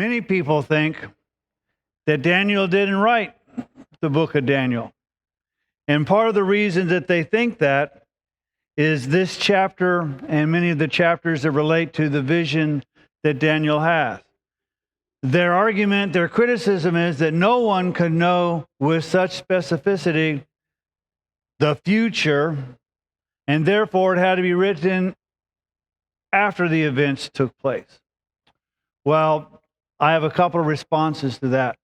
Many people think that Daniel didn't write the book of Daniel. And part of the reason that they think that is this chapter and many of the chapters that relate to the vision that Daniel has. Their argument, their criticism is that no one could know with such specificity the future, and therefore it had to be written after the events took place. Well, I have a couple of responses to that.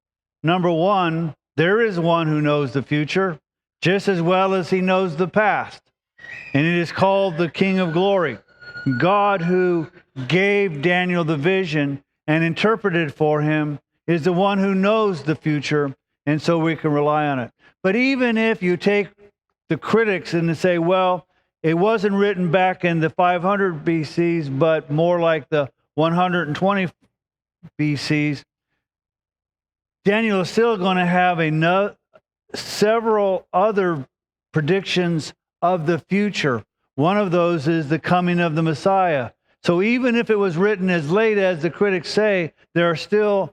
Number one, there is one who knows the future just as well as he knows the past, and it is called the King of Glory. God, who gave Daniel the vision and interpreted for him, is the one who knows the future, and so we can rely on it. But even if you take the critics and they say, well, it wasn't written back in the 500 BCs, but more like the 120 BCs, Daniel is still going to have several other predictions of the future. One of those is the coming of the Messiah. So even if it was written as late as the critics say, there are still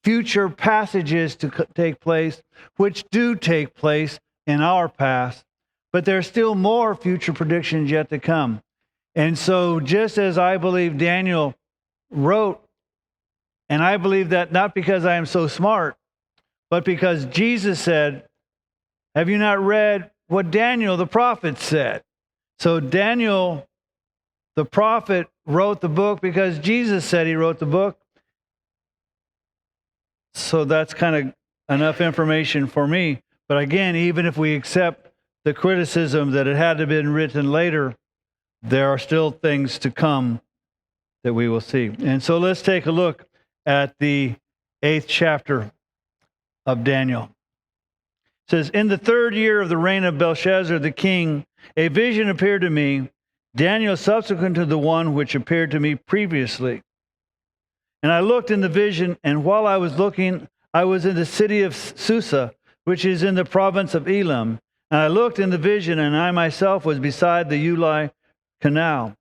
future passages to take place, which do take place in our past, but there's still more future predictions yet to come. And so just as I believe Daniel wrote, and I believe that not because I am so smart, but because Jesus said, have you not read what Daniel the prophet said? So Daniel the prophet wrote the book because Jesus said he wrote the book. So that's kind of enough information for me. But again, even if we accept the criticism that it had to have been written later, there are still things to come that we will see. And so let's take a look at the 8th chapter of Daniel. It says, in the 3rd year of the reign of Belshazzar the king, a vision appeared to me, Daniel subsequent to the one which appeared to me previously. And I looked in the vision, and while I was looking, I was in the city of Susa, which is in the province of Elam. And I looked in the vision, and I myself was beside the Ulai canal.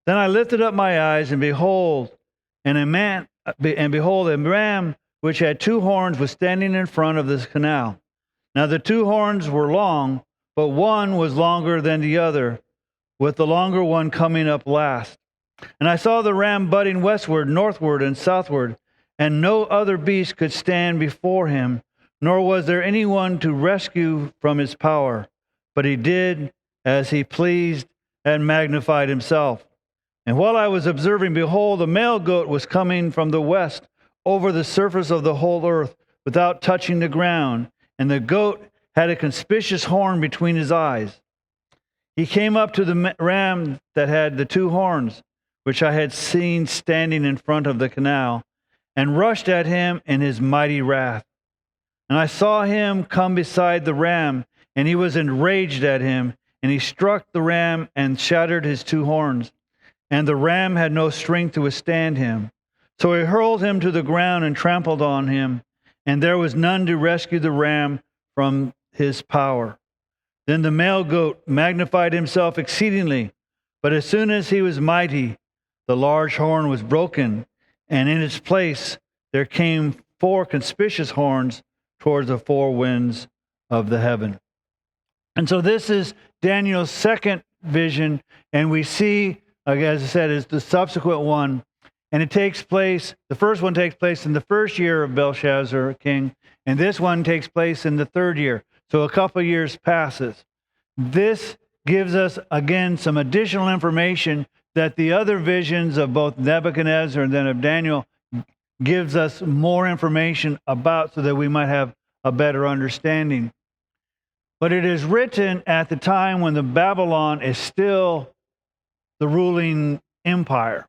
Then I lifted up my eyes, and behold, a ram which had 2 horns was standing in front of this canal. Now the 2 horns were long, but one was longer than the other, with the longer one coming up last. And I saw the ram butting westward, northward, and southward, and no other beast could stand before him, nor was there anyone to rescue from his power. But he did as he pleased and magnified himself. And while I was observing, behold, a male goat was coming from the west over the surface of the whole earth without touching the ground. And the goat had a conspicuous horn between his eyes. He came up to the ram that had the 2 horns, which I had seen standing in front of the canal, and rushed at him in his mighty wrath. And I saw him come beside the ram, and he was enraged at him, and he struck the ram and shattered his 2 horns. And the ram had no strength to withstand him. So he hurled him to the ground and trampled on him, and there was none to rescue the ram from his power. Then the male goat magnified himself exceedingly, but as soon as he was mighty, the large horn was broken, and in its place there came 4 conspicuous horns towards the 4 winds of the heaven. And so this is Daniel's 2nd vision, and we see, as I said, is the subsequent one. And it takes place, the first one takes place in the 1st year of Belshazzar, king, and this one takes place in the 3rd year. So a couple of years passes. This gives us, again, some additional information that the other visions of both Nebuchadnezzar and then of Daniel gives us more information about, so that we might have a better understanding. But it is written at the time when the Babylon is still the ruling empire.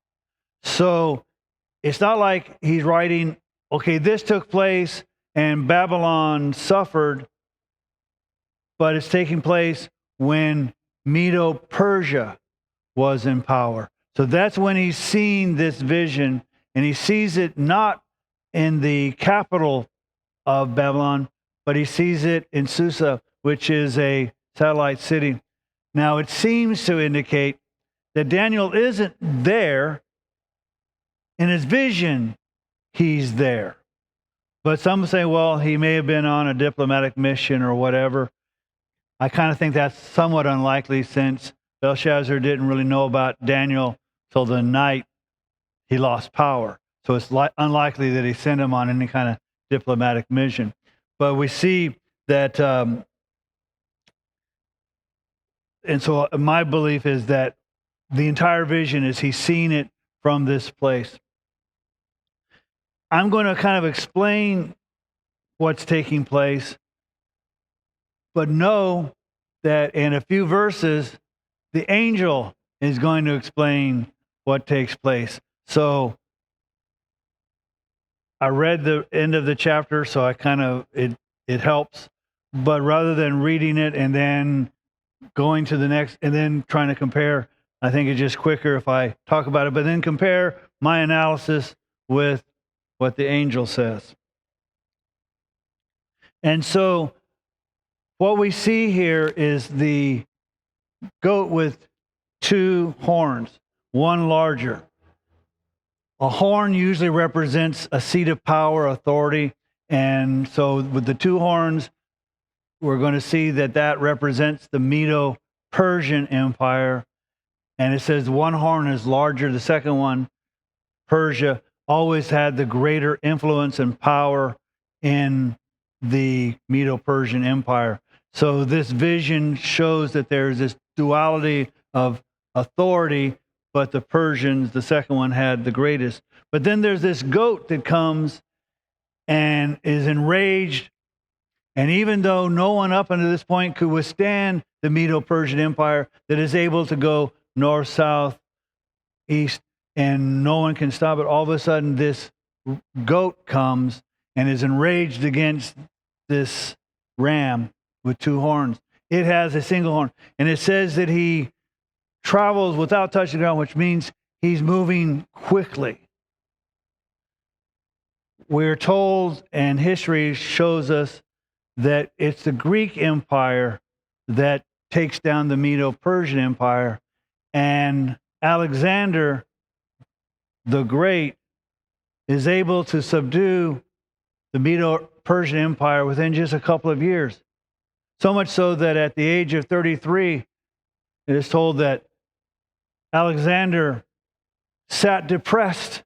So it's not like he's writing, okay, this took place and Babylon suffered, but it's taking place when Medo-Persia was in power. So that's when he's seen this vision, and he sees it not in the capital of Babylon, but he sees it in Susa, which is a satellite city. Now, it seems to indicate that Daniel isn't there in his vision. he's there. But some say, well, he may have been on a diplomatic mission or whatever. I kind of think that's somewhat unlikely, since Belshazzar didn't really know about Daniel till the night he lost power. So it's unlikely that he sent him on any kind of diplomatic mission. But we see that, and so my belief is that the entire vision is he's seen it from this place. I'm going to kind of explain what's taking place, but know that in a few verses, the angel is going to explain what takes place. So I read the end of the chapter, so I kind of, it helps. But rather than reading it and then going to the next and then trying to compare, I think it's just quicker if I talk about it, but then compare my analysis with what the angel says. And so what we see here is the goat with two horns, one larger. A horn usually represents a seat of power, authority. And so with the two horns, we're going to see that that represents the Medo-Persian Empire. And it says one horn is larger. The second one, Persia, always had the greater influence and power in the Medo-Persian Empire. So this vision shows that there's this duality of authority, but the Persians, the second one, had the greatest. But then there's this goat that comes and is enraged. And even though no one up until this point could withstand the Medo-Persian Empire, that is able to go north, south, east, and no one can stop it, all of a sudden this goat comes and is enraged against this ram with two horns. It has a single horn. And it says that he travels without touching the ground, which means he's moving quickly. We're told, and history shows us, that it's the Greek Empire that takes down the Medo-Persian Empire, and Alexander the Great is able to subdue the Medo-Persian Empire within just a couple of years. So much so that at the age of 33, it is told that Alexander sat depressed,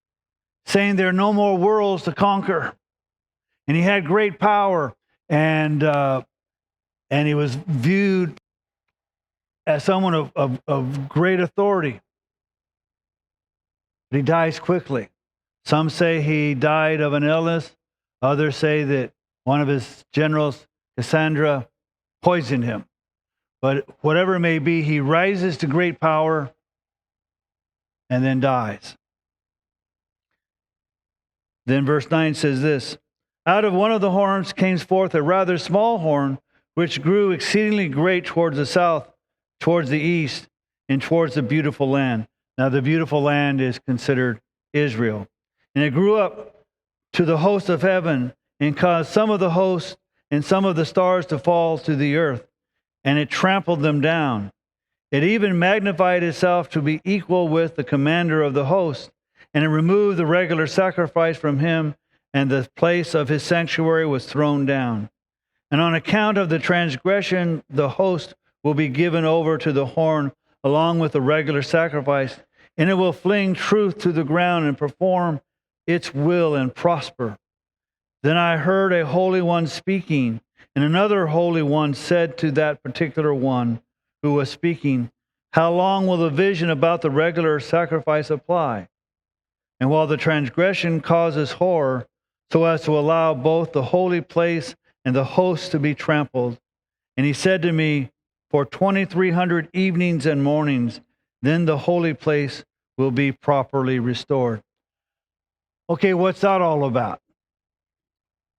saying there are no more worlds to conquer. And he had great power, and he was viewed as someone of great authority. But he dies quickly. Some say he died of an illness. Others say that one of his generals, Cassandra, poisoned him. But whatever it may be, he rises to great power and then dies. Then verse 9 says this: out of one of the horns came forth a rather small horn, which grew exceedingly great towards the south, towards the east, and towards the beautiful land. Now the beautiful land is considered Israel. And it grew up to the host of heaven, and caused some of the hosts and some of the stars to fall to the earth, and it trampled them down. It even magnified itself to be equal with the commander of the host, and it removed the regular sacrifice from him, and the place of his sanctuary was thrown down. And on account of the transgression, the host will be given over to the horn along with the regular sacrifice, and it will fling truth to the ground and perform its will and prosper. Then I heard a holy one speaking, and another holy one said to that particular one who was speaking, how long will the vision about the regular sacrifice apply? And while the transgression causes horror, so as to allow both the holy place and the host to be trampled. And he said to me, for 2,300 evenings and mornings, then the holy place will be properly restored. Okay, what's that all about?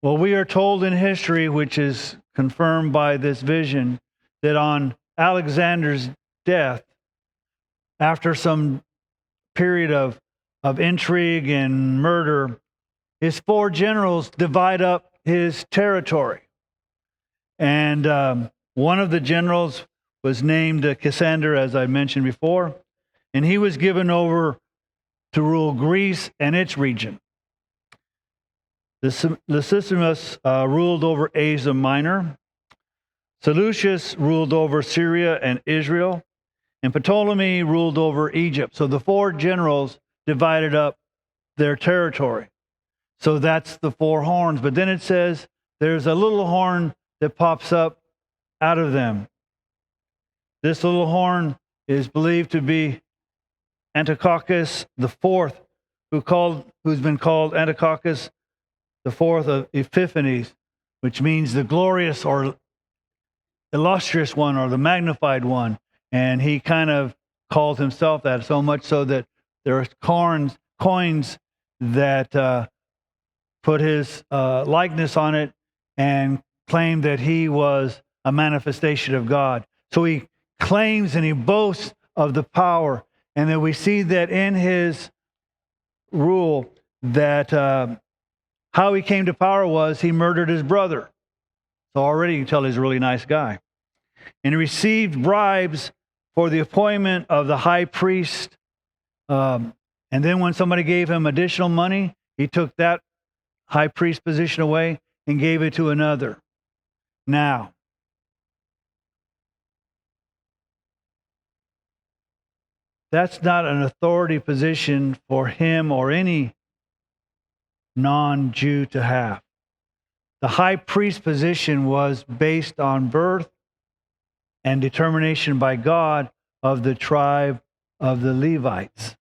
Well, we are told in history, which is confirmed by this vision, that on Alexander's death, after some period of intrigue and murder, his four generals divide up his territory. And one of the generals was named Cassander, as I mentioned before, and he was given over to rule Greece and its region. Lysistrata ruled over Asia Minor. Seleucus ruled over Syria and Israel. And Ptolemy ruled over Egypt. So the four generals divided up their territory. So that's the four horns. But then it says there's a little horn that pops up out of them. This little horn is believed to be Antiochus the Fourth, who's been called Antiochus the Fourth of Epiphanes, which means the glorious or illustrious one or the magnified one. And he kind of calls himself that, so much so that there are coins that put his likeness on it and claim that he was a manifestation of God. So he claims and he boasts of the power. And then we see that in his rule that how he came to power was he murdered his brother. So already you can tell he's a really nice guy. And he received bribes for the appointment of the high priest. And then when somebody gave him additional money, he took that high priest position away and gave it to another. Now, that's not an authority position for him or any non-Jew to have. The high priest position was based on birth and determination by God of the tribe of the Levites.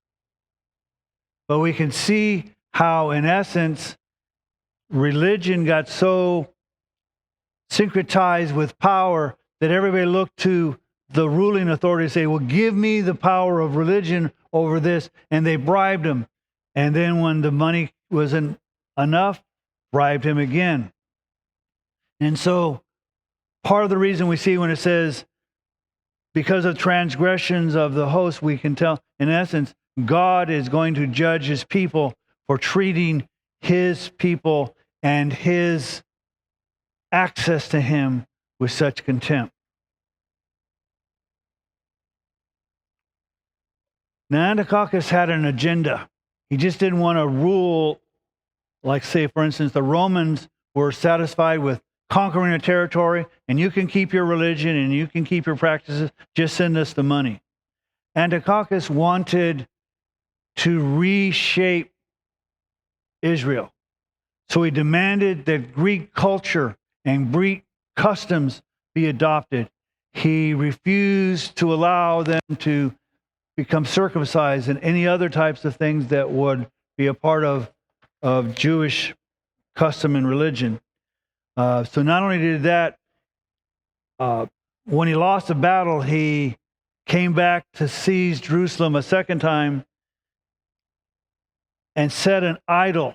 But we can see how, in essence, religion got so syncretized with power that everybody looked to the ruling authority to say, well, give me the power of religion over this. And they bribed him. And then when the money wasn't enough, bribed him again. And so part of the reason we see when it says, because of transgressions of the host, we can tell, in essence, God is going to judge his people for treating his people and his access to him with such contempt. Now, Antiochus had an agenda. He just didn't want to rule, like, say, for instance, the Romans were satisfied with conquering a territory, and you can keep your religion and you can keep your practices, just send us the money. Antiochus wanted to reshape Israel. So he demanded that Greek culture and Greek customs be adopted. He refused to allow them to become circumcised and any other types of things that would be a part of Jewish custom and religion. So not only did that, when he lost the battle, he came back to seize Jerusalem a second time and set an idol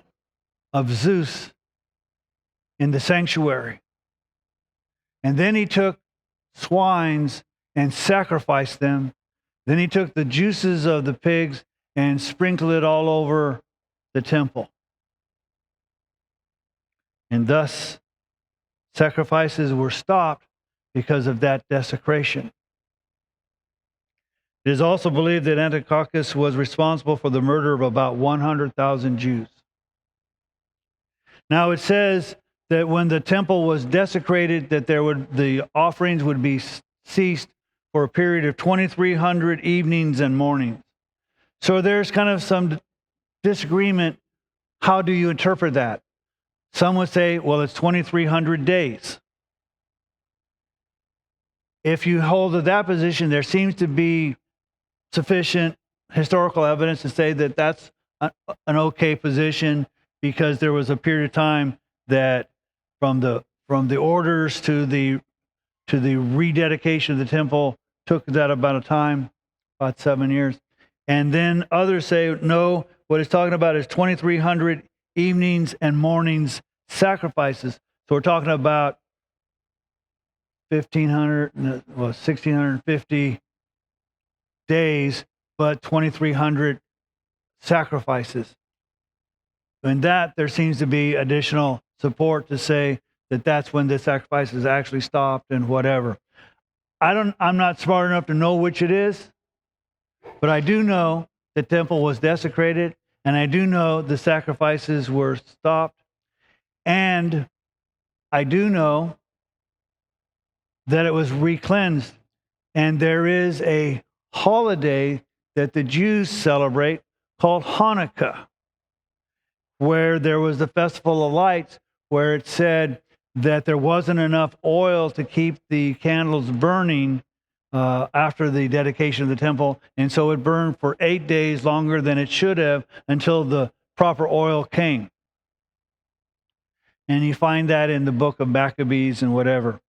of Zeus in the sanctuary. And then he took swines and sacrificed them. Then he took the juices of the pigs and sprinkled it all over the temple. And thus, sacrifices were stopped because of that desecration. It is also believed that Antiochus was responsible for the murder of about 100,000 Jews. Now it says that when the temple was desecrated, that the offerings would be ceased for a period of 2,300 evenings and mornings. So there's kind of some disagreement. How do you interpret that? Some would say, well, it's 2,300 days. If you hold to that position, there seems to be sufficient historical evidence to say that that's an okay position, because there was a period of time that from the orders to the rededication of the temple took that about a time, about 7 years. And then others say, no, what it's talking about is 2,300 evenings and mornings sacrifices. So we're talking about 1,650 days, but 2,300 sacrifices. And that there seems to be additional support to say that that's when the sacrifices actually stopped and whatever. I'm not smart enough to know which it is, but I do know the temple was desecrated, and I do know the sacrifices were stopped. And I do know that it was re-cleansed. And there is a holiday that the Jews celebrate called Hanukkah, where there was the Festival of Lights, where it said that there wasn't enough oil to keep the candles burning after the dedication of the temple. And so it burned for 8 days longer than it should have until the proper oil came. And you find that in the book of Maccabees and whatever.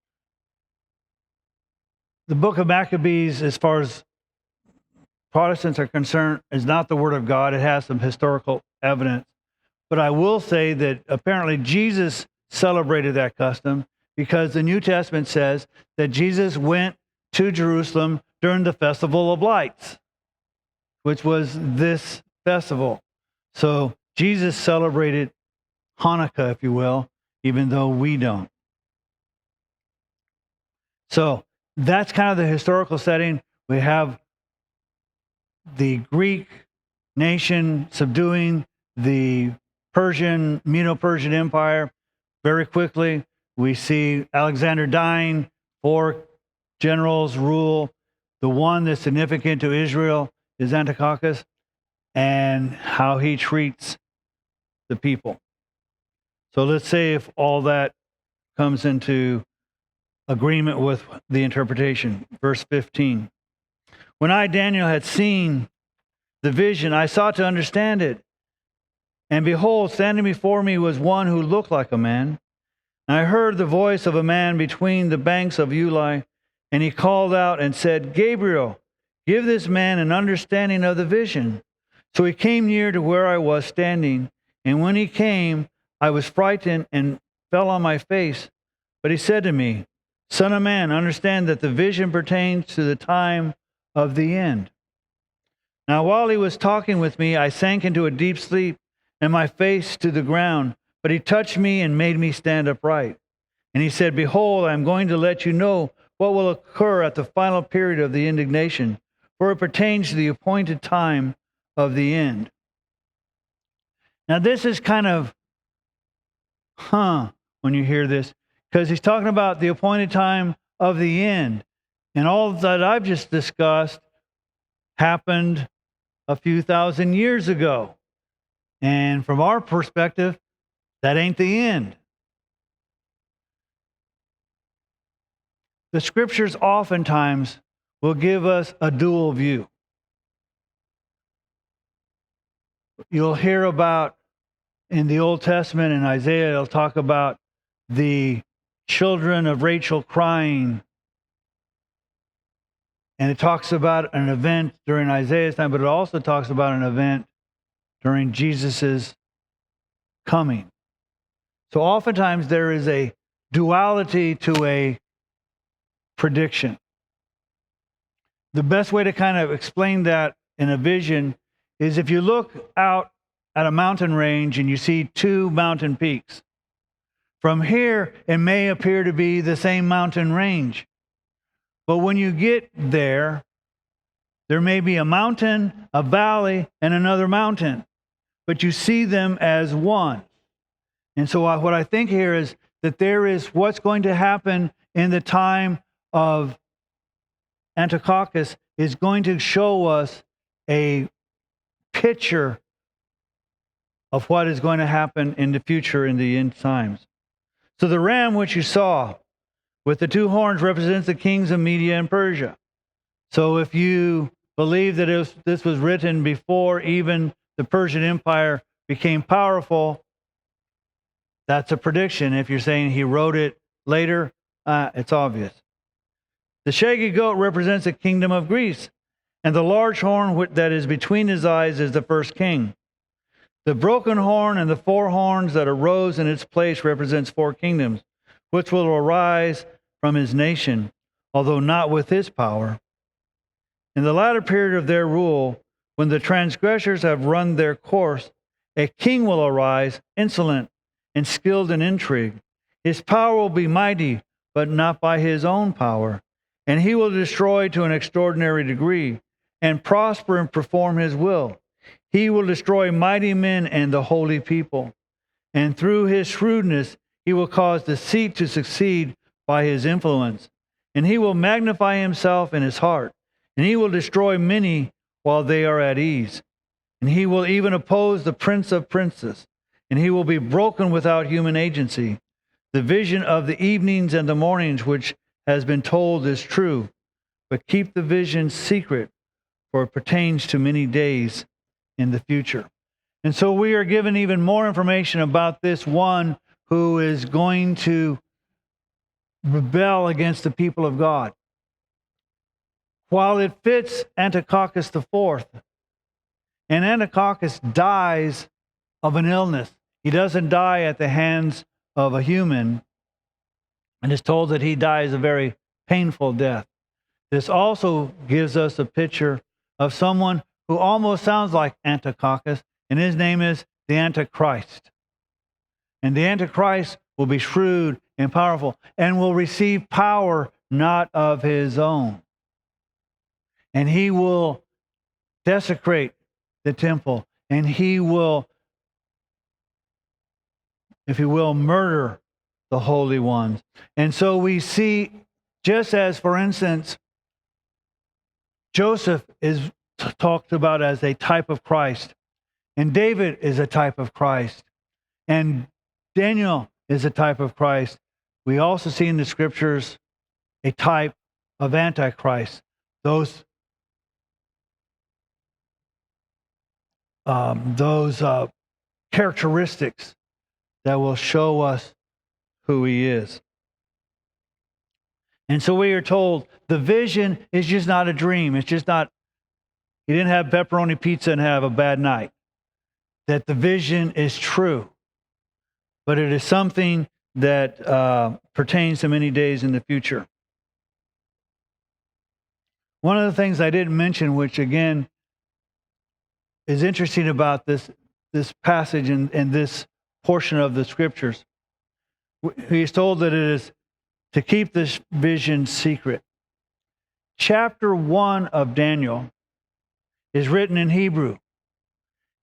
The book of Maccabees, as far as Protestants are concerned, is not the Word of God. It has some historical evidence. But I will say that apparently Jesus celebrated that custom because the New Testament says that Jesus went to Jerusalem during the Festival of Lights, which was this festival. So Jesus celebrated Hanukkah, if you will, even though we don't. So that's kind of the historical setting. We have the Greek nation subduing the Medo-Persian Empire very quickly. We see Alexander dying, 4 generals rule. The one that's significant to Israel is Antiochus, and how he treats the people. So let's say if all that comes into agreement with the interpretation. Verse 15. When I, Daniel, had seen the vision, I sought to understand it. And behold, standing before me was one who looked like a man. And I heard the voice of a man between the banks of Ulai, and he called out and said, Gabriel, give this man an understanding of the vision. So he came near to where I was standing, and when he came, I was frightened and fell on my face. But he said to me, Son of man, understand that the vision pertains to the time of the end. Now while he was talking with me, I sank into a deep sleep, and my face to the ground. But he touched me and made me stand upright. And he said, Behold, I am going to let you know what will occur at the final period of the indignation, for it pertains to the appointed time of the end. Now this is kind of, when you hear this, because he's talking about the appointed time of the end. And all that I've just discussed happened a few thousand years ago. And from our perspective, that ain't the end. The scriptures oftentimes will give us a dual view. You'll hear about in the Old Testament, in Isaiah, it'll talk about the children of Rachel crying. And it talks about an event during Isaiah's time, but it also talks about an event during Jesus's coming. So oftentimes there is a duality to a prediction. The best way to kind of explain that in a vision is if you look out at a mountain range and you see 2 mountain peaks. From here, it may appear to be the same mountain range. But when you get there, there may be a mountain, a valley, and another mountain. But you see them as one. And so what I think here is that there is what's going to happen in the time of Antiochus is going to show us a picture of what is going to happen in the future in the end times. So the ram which you saw with the 2 horns represents the kings of Media and Persia. So if you believe that this was written before even the Persian Empire became powerful, that's a prediction. If you're saying he wrote it later, it's obvious. The shaggy goat represents the kingdom of Greece, and the large horn that is between his eyes is the first king. The broken horn and the 4 horns that arose in its place represents 4 kingdoms, which will arise from his nation, although not with his power. In the latter period of their rule, when the transgressors have run their course, a king will arise, insolent and skilled in intrigue. His power will be mighty, but not by his own power. And he will destroy to an extraordinary degree, and prosper and perform his will. He will destroy mighty men and the holy people. And through his shrewdness, he will cause deceit to succeed by his influence. And he will magnify himself in his heart. And he will destroy many while they are at ease. And he will even oppose the prince of princes. And he will be broken without human agency. The vision of the evenings and the mornings which has been told is true. But keep the vision secret, for it pertains to many days in the future. And so we are given even more information about this one who is going to rebel against the people of God. While it fits Antiochus IV, and Antiochus dies of an illness. He doesn't die at the hands of a human, and is told that he dies a very painful death. This also gives us a picture of someone who almost sounds like Antiochus, and his name is the Antichrist. And the Antichrist will be shrewd and powerful and will receive power not of his own. And he will desecrate the temple, and he will, if you will, murder the holy ones. And so we see, just as, for instance, Joseph is talked about as a type of Christ, and David is a type of Christ, and Daniel is a type of Christ. We also see in the scriptures a type of Antichrist. Those characteristics that will show us who he is. And so we are told the vision is just not a dream. It's just not, he didn't have pepperoni pizza and have a bad night. That the vision is true. But it is something that pertains to many days in the future. One of the things I didn't mention, which again is interesting about this passage and this portion of the scriptures, he is told that it is to keep this vision secret. Chapter 1 of Daniel is written in Hebrew.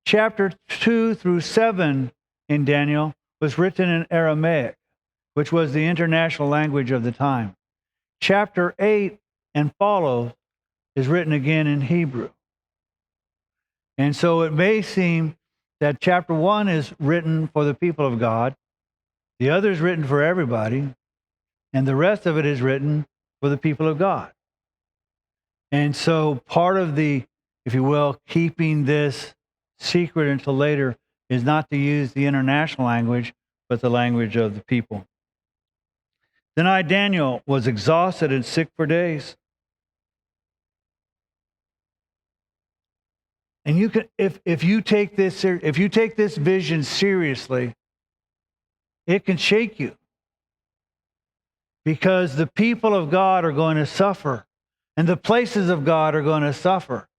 Chapter 2 through 7 in Daniel was written in Aramaic, which was the international language of the time. Chapter 8 and follows is written again in Hebrew. And so it may seem that chapter 1 is written for the people of God, the other is written for everybody, and the rest of it is written for the people of God. And so part of the, if you will, keeping this secret until later is not to use the international language, but the language of the people. Then I, Daniel, was exhausted and sick for days. And you can, if you take this vision seriously, it can shake you, because the people of God are going to suffer, and the places of God are going to suffer.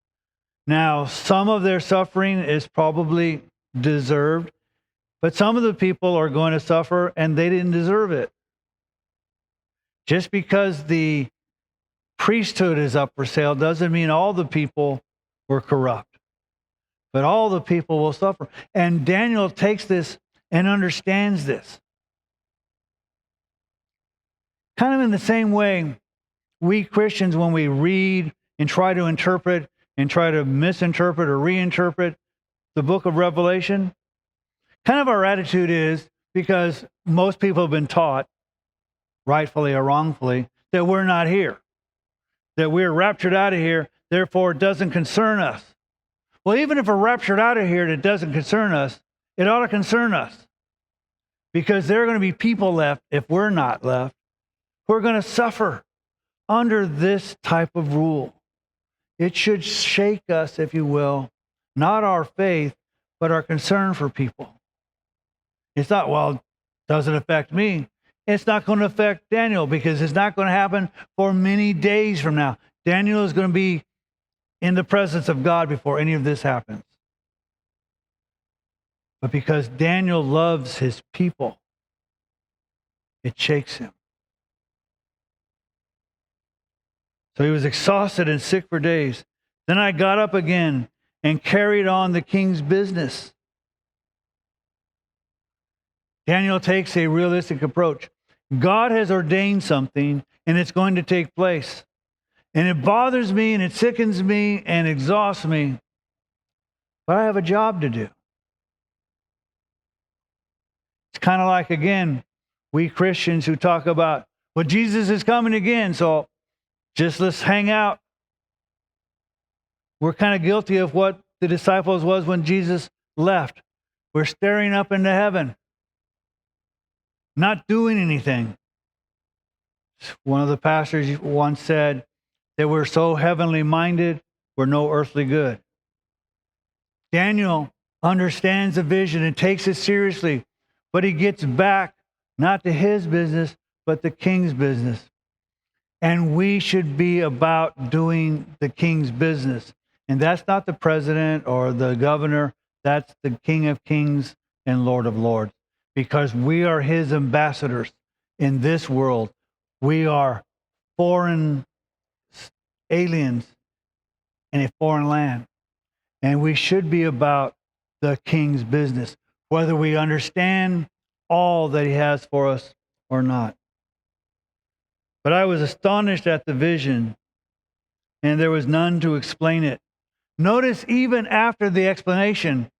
Now, some of their suffering is probably deserved, but some of the people are going to suffer and they didn't deserve it. Just because the priesthood is up for sale doesn't mean all the people were corrupt. But all the people will suffer. And Daniel takes this and understands this. Kind of in the same way, we Christians, when we read and try to interpret and try to misinterpret or reinterpret the book of Revelation, kind of our attitude is, because most people have been taught, rightfully or wrongfully, that we're not here, that we're raptured out of here, therefore it doesn't concern us. Well, even if we're raptured out of here and it doesn't concern us, it ought to concern us. Because there are going to be people left, if we're not left, who are going to suffer under this type of rule. It should shake us, if you will, not our faith, but our concern for people. It's not, well, it doesn't affect me. It's not going to affect Daniel, because it's not going to happen for many days from now. Daniel is going to be in the presence of God before any of this happens. But because Daniel loves his people, it shakes him. So he was exhausted and sick for days. Then I got up again and carried on the king's business. Daniel takes a realistic approach. God has ordained something, and it's going to take place. And it bothers me, and it sickens me, and exhausts me. But I have a job to do. It's kind of like, again, we Christians who talk about, well, Jesus is coming again, so just let's hang out. We're kind of guilty of what the disciples was when Jesus left. We're staring up into heaven, not doing anything. One of the pastors once said that we're so heavenly minded, we're no earthly good. Daniel understands the vision and takes it seriously, but he gets back not to his business, but the king's business. And we should be about doing the king's business. And that's not the president or the governor. That's the King of Kings and Lord of Lords, because we are his ambassadors in this world. We are foreign aliens in a foreign land. And we should be about the king's business, whether we understand all that he has for us or not. But I was astonished at the vision, and there was none to explain it. Notice, even after the explanation,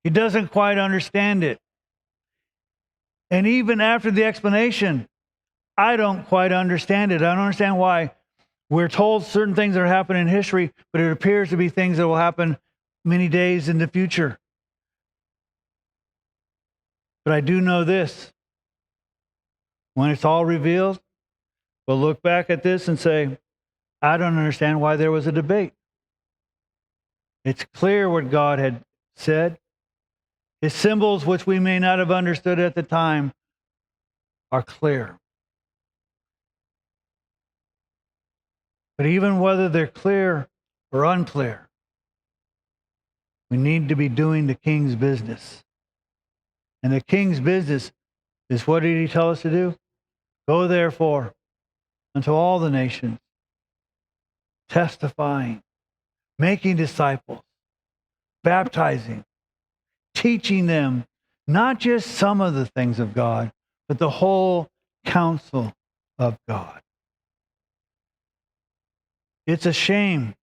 he doesn't quite understand it. And even after the explanation, I don't quite understand it. I don't understand why we're told certain things are happening in history, but it appears to be things that will happen many days in the future. But I do know this. When it's all revealed, we'll look back at this and say, I don't understand why there was a debate. It's clear what God had said. His symbols, which we may not have understood at the time, are clear. But even whether they're clear or unclear, we need to be doing the king's business. And the king's business is, what did he tell us to do? Go therefore unto all the nations, testifying, making disciples, baptizing, teaching them not just some of the things of God, but the whole counsel of God. It's a shame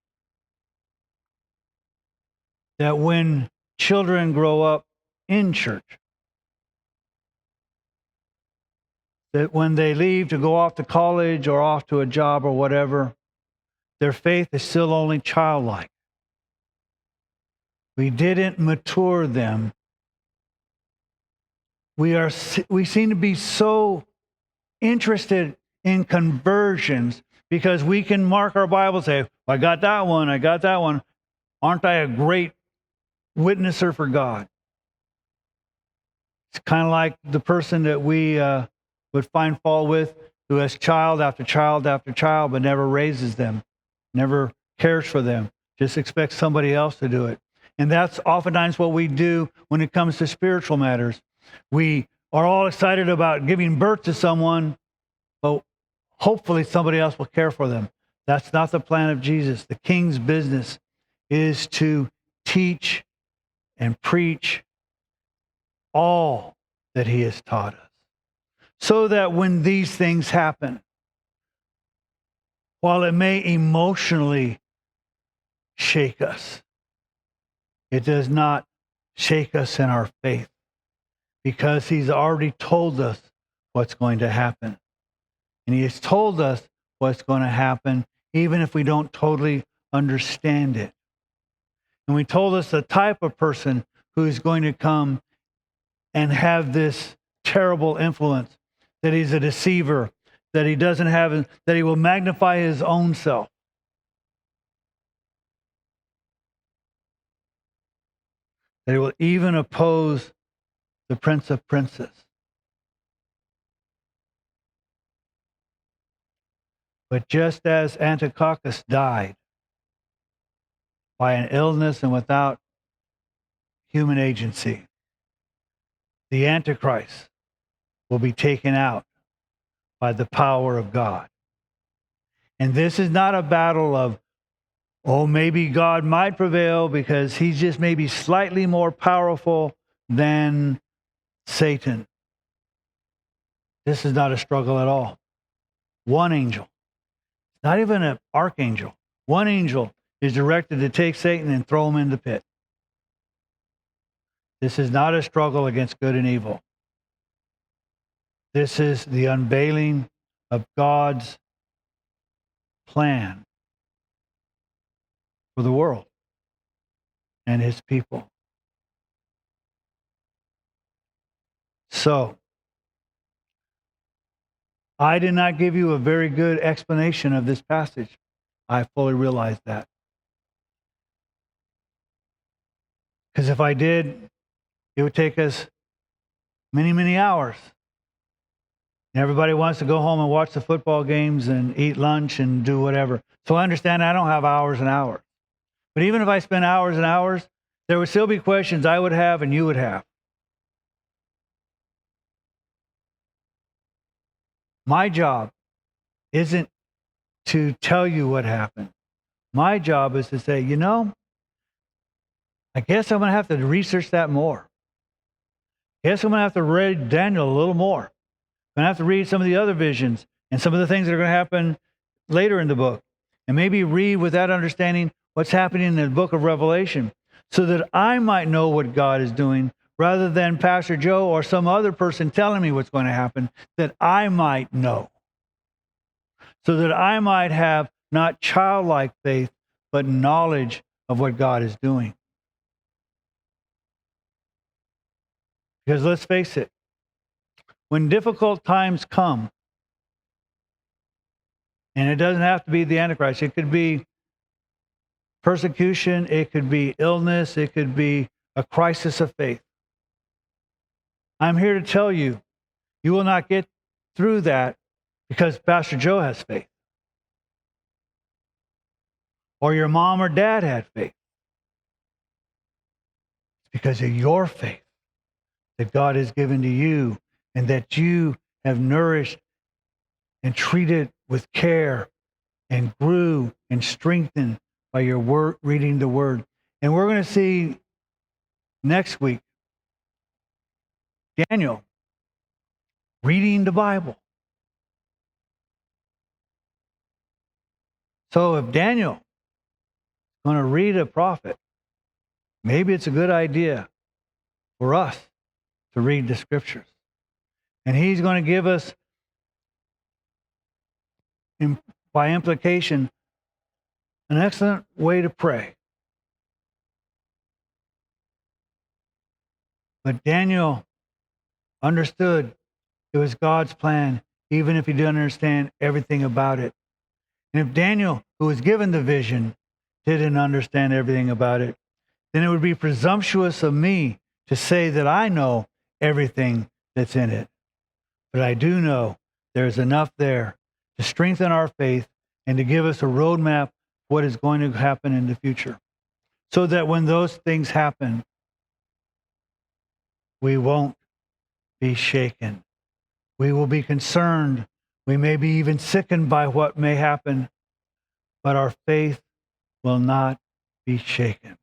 that when children grow up in church, that when they leave to go off to college or off to a job or whatever, their faith is still only childlike. We didn't mature them. We seem to be so interested in conversions because we can mark our Bible and say, I got that one, I got that one. Aren't I a great witnesser for God? It's kind of like the person that we would find fault with, who has child after child after child, but never raises them, never cares for them, just expects somebody else to do it. And that's oftentimes what we do when it comes to spiritual matters. We are all excited about giving birth to someone, but hopefully somebody else will care for them. That's not the plan of Jesus. The king's business is to teach and preach all that he has taught us, so that when these things happen, while it may emotionally shake us, it does not shake us in our faith, because he's already told us what's going to happen. And he has told us what's going to happen, even if we don't totally understand it. And he told us the type of person who is going to come and have this terrible influence, that he's a deceiver, that he doesn't have, that he will magnify his own self. That he will even oppose the Prince of Princes. But just as Antiochus died by an illness and without human agency, the Antichrist will be taken out by the power of God. And this is not a battle of, oh, maybe God might prevail because he's just maybe slightly more powerful than Satan. This is not a struggle at all. One angel, not even an archangel, one angel is directed to take Satan and throw him in the pit. This is not a struggle against good and evil. This is the unveiling of God's plan for the world and his people. So, I did not give you a very good explanation of this passage. I fully realize that. Because if I did, it would take us many, many hours. And everybody wants to go home and watch the football games and eat lunch and do whatever. So I understand I don't have hours and hours. But even if I spent hours and hours, there would still be questions I would have and you would have. My job isn't to tell you what happened. My job is to say, I guess I'm going to have to research that more. I guess I'm going to have to read Daniel a little more. I'm going to have to read some of the other visions and some of the things that are going to happen later in the book. And maybe read with that understanding what's happening in the book of Revelation so that I might know what God is doing rather than Pastor Joe or some other person telling me what's going to happen, that I might know. So that I might have not childlike faith, but knowledge of what God is doing. Because let's face it, when difficult times come, and it doesn't have to be the Antichrist, it could be persecution, it could be illness, it could be a crisis of faith. I'm here to tell you, you will not get through that because Pastor Joe has faith. Or your mom or dad had faith. It's because of your faith that God has given to you and that you have nourished and treated with care and grew and strengthened by your word, reading the Word. And we're going to see next week Daniel reading the Bible. So if Daniel is going to read a prophet, maybe it's a good idea for us to read the Scriptures. And he's going to give us, by implication, an excellent way to pray. But Daniel understood it was God's plan, even if he didn't understand everything about it. And if Daniel, who was given the vision, didn't understand everything about it, then it would be presumptuous of me to say that I know everything that's in it. But I do know there's enough there to strengthen our faith and to give us a roadmap of what is going to happen in the future. So that when those things happen, we won't be shaken. We will be concerned. We may be even sickened by what may happen, but our faith will not be shaken.